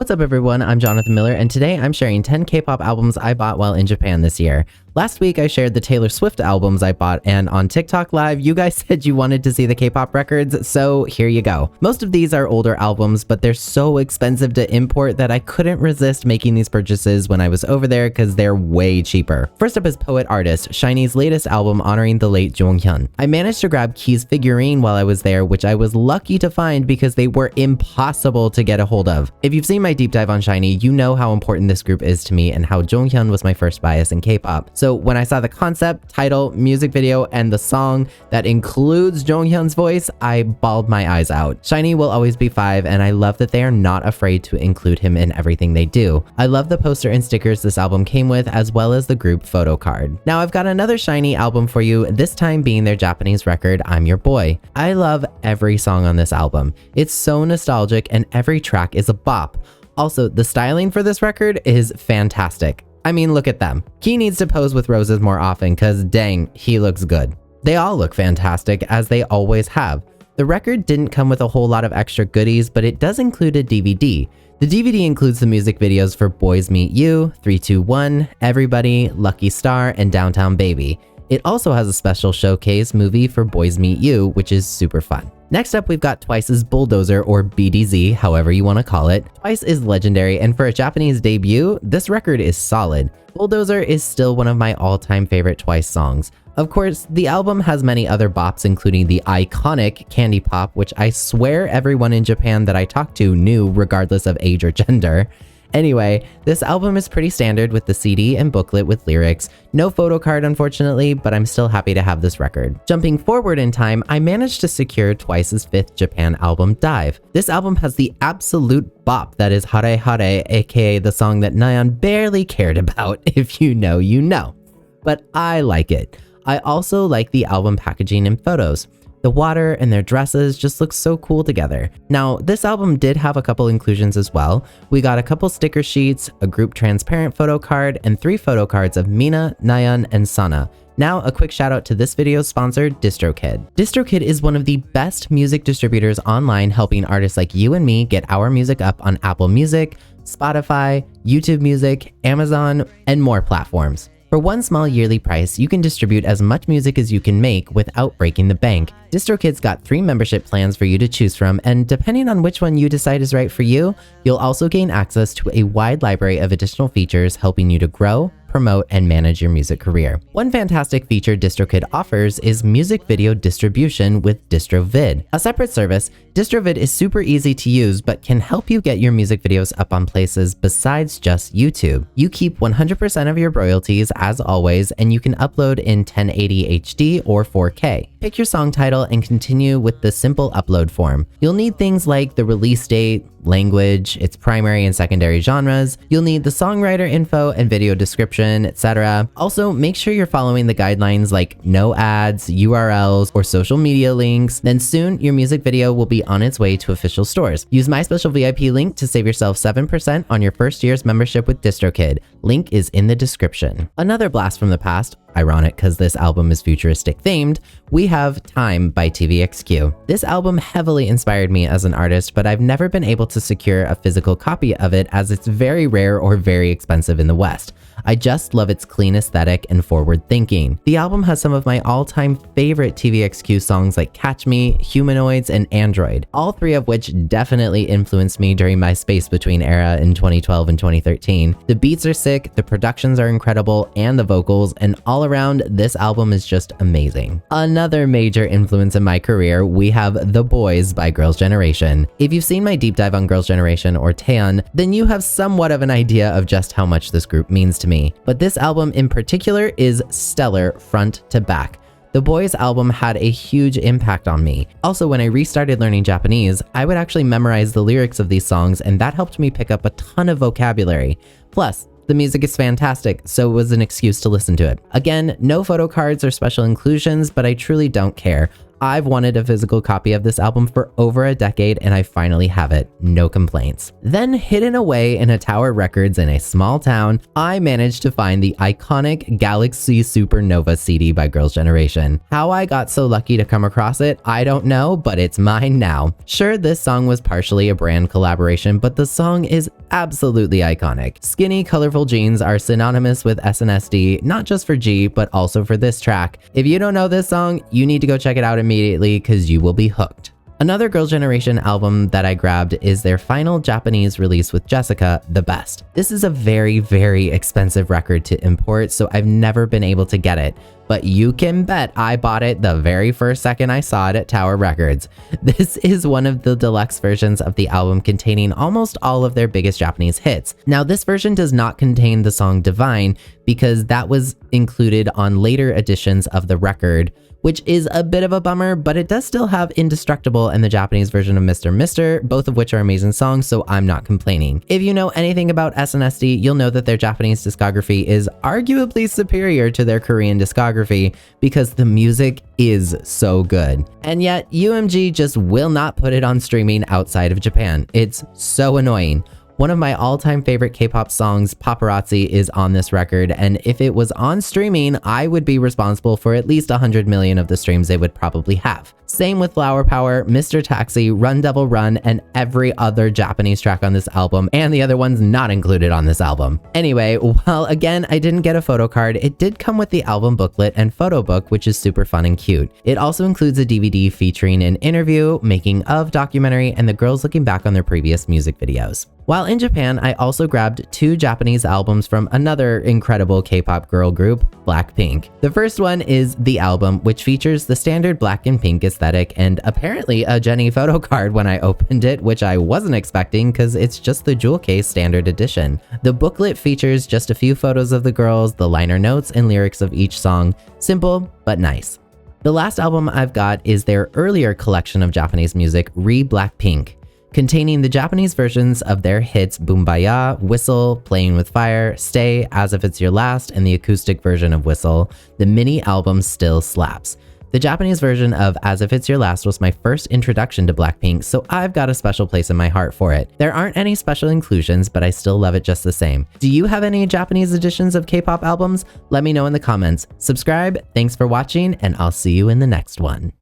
What's up everyone, I'm Jonathan Miller, and today I'm sharing 10 K-pop albums I bought while in Japan this year. Last week I shared the Taylor Swift albums I bought, and on TikTok Live you guys said you wanted to see the K-pop records, so here you go. Most of these are older albums, but they're so expensive to import that I couldn't resist making these purchases when I was over there because they're way cheaper. First up is Poet Artist, SHINee's latest album honoring the late Jonghyun. I managed to grab Key's figurine while I was there, which I was lucky to find because they were impossible to get a hold of. If you've seen my deep dive on SHINee, you know how important this group is to me and how Jonghyun was my first bias in K-pop. So when I saw the concept, title, music video, and the song that includes Jonghyun's voice, I bawled my eyes out. SHINee will always be 5, and I love that they are not afraid to include him in everything they do. I love the poster and stickers this album came with, as well as the group photocard. Now I've got another SHINee album for you, this time being their Japanese record, I'm Your Boy. I love every song on this album. It's so nostalgic and every track is a bop. Also, the styling for this record is fantastic. I mean, look at them. Key needs to pose with roses more often cause dang, he looks good. They all look fantastic, as they always have. The record didn't come with a whole lot of extra goodies, but it does include a DVD. The DVD includes the music videos for Boys Meet You, 321, Everybody, Lucky Star, and Downtown Baby. It also has a special showcase movie for Boys Meet You, which is super fun. Next up, we've got Twice's Bulldozer, or BDZ, however you want to call it. Twice is legendary, and for a Japanese debut, this record is solid. Bulldozer is still one of my all-time favorite Twice songs. Of course, the album has many other bops, including the iconic Candy Pop, which I swear everyone in Japan that I talked to knew regardless of age or gender. Anyway, this album is pretty standard with the CD and booklet with lyrics. No photocard unfortunately, but I'm still happy to have this record. Jumping forward in time, I managed to secure Twice's 5th Japan album, Dive. This album has the absolute bop that is Hare Hare, aka the song that Nayeon barely cared about. If you know, you know. But I like it. I also like the album packaging and photos. The water and their dresses just look so cool together. Now, this album did have a couple inclusions as well. We got a couple sticker sheets, a group transparent photo card, and 3 photo cards of Mina, Nayeon, and Sana. Now, a quick shout out to this video's sponsor, DistroKid. DistroKid is one of the best music distributors online, helping artists like you and me get our music up on Apple Music, Spotify, YouTube Music, Amazon, and more platforms. For one small yearly price, you can distribute as much music as you can make without breaking the bank. DistroKid's got 3 membership plans for you to choose from, and depending on which one you decide is right for you, you'll also gain access to a wide library of additional features helping you to grow, promote, and manage your music career. One fantastic feature DistroKid offers is music video distribution with DistroVid. A separate service, DistroVid is super easy to use but can help you get your music videos up on places besides just YouTube. You keep 100% of your royalties as always, and you can upload in 1080 HD or 4K. Pick your song title and continue with the simple upload form. You'll need things like the release date, language, its primary and secondary genres. You'll need the songwriter info and video description, etc. Also, make sure you're following the guidelines like no ads, URLs, or social media links. Then soon, your music video will be on its way to official stores. Use my special VIP link to save yourself 7% on your first year's membership with DistroKid. Link is in the description. Another blast from the past, ironic because this album is futuristic themed, we have Time by TVXQ. This album heavily inspired me as an artist, but I've never been able to secure a physical copy of it as it's very rare or very expensive in the West. I just love its clean aesthetic and forward thinking. The album has some of my all-time favorite TVXQ songs like Catch Me, Humanoids, and Android, all 3 of which definitely influenced me during my Space Between era in 2012 and 2013. The beats are sick, the productions are incredible, and the vocals, and all around, this album is just amazing. Another major influence in my career, we have The Boys by Girls' Generation. If you've seen my deep dive on Girls' Generation or Taeyeon, then you have somewhat of an idea of just how much this group means to me. But this album in particular is stellar front to back. The Boys album had a huge impact on me. Also, when I restarted learning Japanese, I would actually memorize the lyrics of these songs, and that helped me pick up a ton of vocabulary. Plus, the music is fantastic, so it was an excuse to listen to it. Again, no photo cards or special inclusions, but I truly don't care. I've wanted a physical copy of this album for over a decade and I finally have it. No complaints. Then hidden away in a Tower Records in a small town, I managed to find the iconic Galaxy Supernova CD by Girls' Generation. How I got so lucky to come across it, I don't know, but it's mine now. Sure, this song was partially a brand collaboration, but the song is absolutely iconic. Skinny, colorful jeans are synonymous with SNSD, not just for G, but also for this track. If you don't know this song, you need to go check it out immediately because you will be hooked. Another Girls' Generation album that I grabbed is their final Japanese release with Jessica, The Best. This is a very, very expensive record to import, so I've never been able to get it. But you can bet I bought it the very first second I saw it at Tower Records. This is one of the deluxe versions of the album containing almost all of their biggest Japanese hits. Now, this version does not contain the song Divine because that was included on later editions of the record, which is a bit of a bummer, but it does still have Indestructible and the Japanese version of Mr. Mr., both of which are amazing songs, so I'm not complaining. If you know anything about SNSD, you'll know that their Japanese discography is arguably superior to their Korean discography because the music is so good. And yet, UMG just will not put it on streaming outside of Japan. It's so annoying. One of my all-time favorite K-pop songs, Paparazzi, is on this record, and if it was on streaming, I would be responsible for at least 100 million of the streams they would probably have. Same with Flower Power, Mr. Taxi, Run Devil Run, and every other Japanese track on this album, and the other ones not included on this album. Anyway, while again, I didn't get a photo card, it did come with the album booklet and photo book, which is super fun and cute. It also includes a DVD featuring an interview, making of documentary, and the girls looking back on their previous music videos. While in Japan, I also grabbed 2 Japanese albums from another incredible K-pop girl group, Blackpink. The first one is The Album, which features the standard black and pink aesthetic and apparently a Jennie photo card when I opened it, which I wasn't expecting because it's just the jewel case standard edition. The booklet features just a few photos of the girls, the liner notes and lyrics of each song. Simple, but nice. The last album I've got is their earlier collection of Japanese music, Re-Blackpink, containing the Japanese versions of their hits Boombaya, Whistle, Playing with Fire, Stay, As If It's Your Last, and the acoustic version of Whistle. The mini album still slaps. The Japanese version of As If It's Your Last was my first introduction to Blackpink, so I've got a special place in my heart for it. There aren't any special inclusions, but I still love it just the same. Do you have any Japanese editions of K-pop albums? Let me know in the comments. Subscribe, thanks for watching, and I'll see you in the next one.